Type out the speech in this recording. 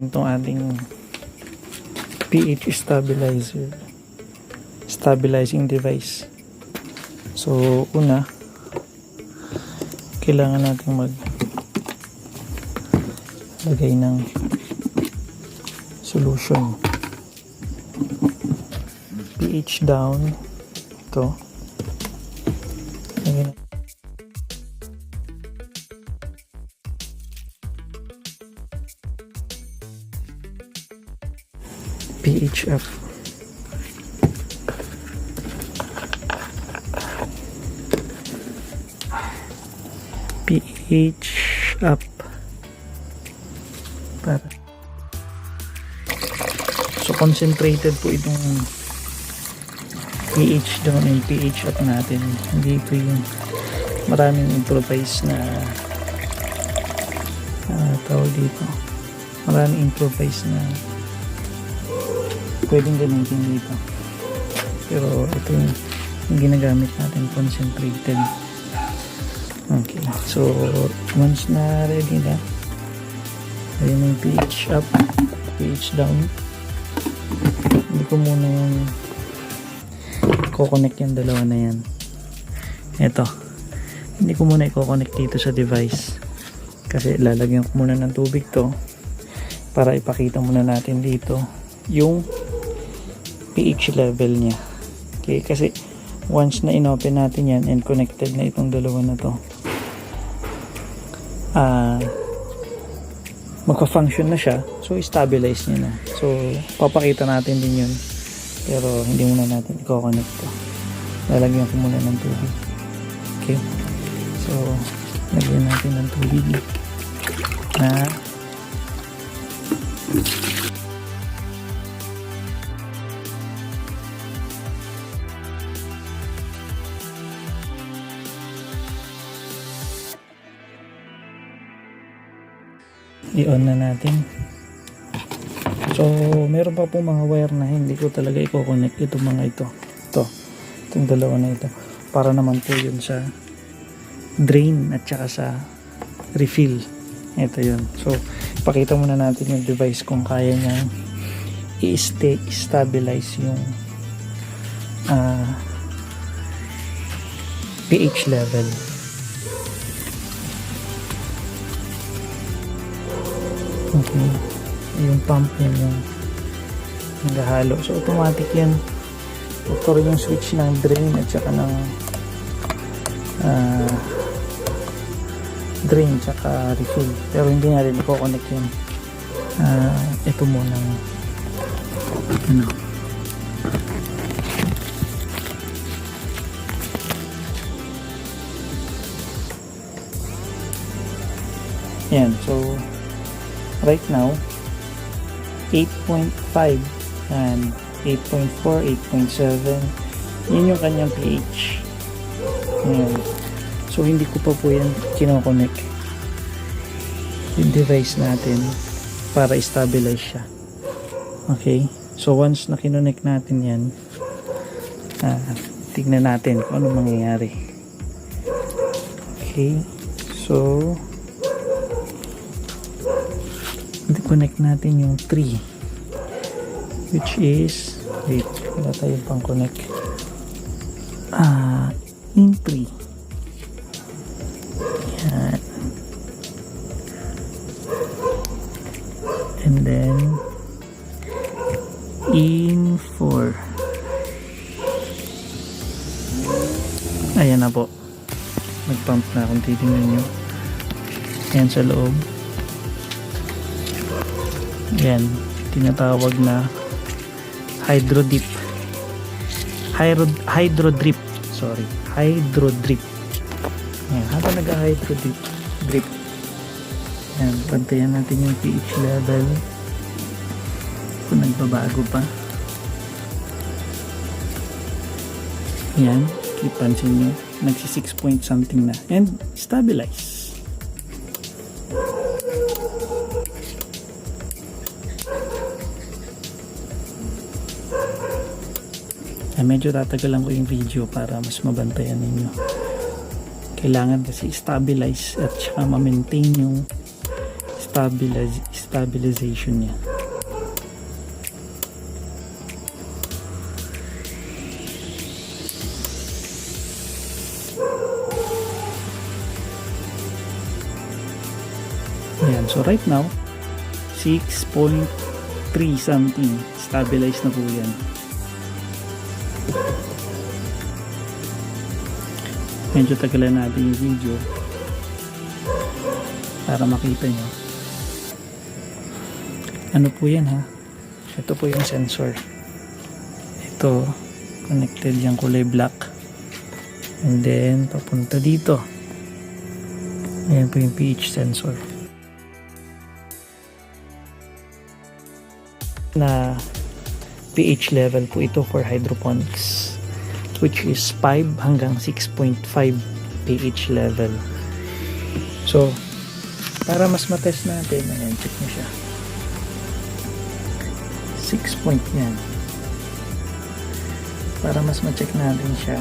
itong ating pH stabilizing device. So una, kailangan natin maglagay ng solution. pH down ito. Lagyan pH up. pH up para so concentrated po itong pH down and pH up natin, hindi ito yung maraming improvise na tawag dito, maraming improvise na pwedeng gamitin dito, pero ito yung ginagamit natin, concentrated. Okay, so once na ready na, ayun yung pH up, pH down, hindi ko muna yung i-connect yung dalawa na yan. Ito, hindi ko muna i-connect dito sa device kasi lalagyan ko muna ng tubig to para ipakita muna natin dito yung pH level niya. Okay, kasi once na inopen natin yan and connected na itong dalawa na to, magpa-function na siya, so stabilize niya na. So papakita natin din yun, pero hindi muna natin i-connect to. Lalagyan ko muna ng tubig. Okay, so lagyan natin ng tubig na i-on na natin. So meron pa po mga wire na hindi ko talaga i-connect, itong mga itong dalawa na ito, para naman po yun sa drain at saka sa refill. Ito yun. So pakita muna natin yung device kung kaya niya i-stabilize yung pH level. Okay, yung pump yan yung naghahalo, so automatic yan. Ito yung switch ng drain at saka ng drain tsaka refill, pero hindi na rin i-connect yun. Ito muna ano, yan. So right now 8.5 and 8.4, 8.7, yun yung kanyang pH. Ayan. So hindi ko pa po yan kino-connect yung device natin para i-stabilize siya. Okay, so once na kinonect natin yan, tignan natin kung ano mangyayari. Okay, so connect natin yung 3, which is, wait, wala tayong pang connect, in 3, yan, and then in 4, ayan na po, nag-pump na kung titingnan nyo yan sa loob. Yan, tinatawag na hydro drip. Yan, habang nag-hydro drip. Yan, pantayan natin yung pH level kung nagbabago pa. Yan, ipansin nyo, nagsi 6 point something na and stabilize. Medyo tatagalan ko yung video para mas mabantayan ninyo. Kailangan kasi stabilize at saka ma-maintain yung stabilization niya. Ayan, so right now 6.3 something, stabilize na po yan. Medyo tagalan natin yung video para makita nyo. Ano po yan ha? Ito po yung sensor. Ito, connected yung kulay black. And then, papunta dito. Ayan po yung pH sensor. Na pH level po ito for hydroponics, which is 5 hanggang 6.5 pH level. So, para mas matest natin, ayan, check nyo siya. 6 point yan. Para mas ma-check natin siya,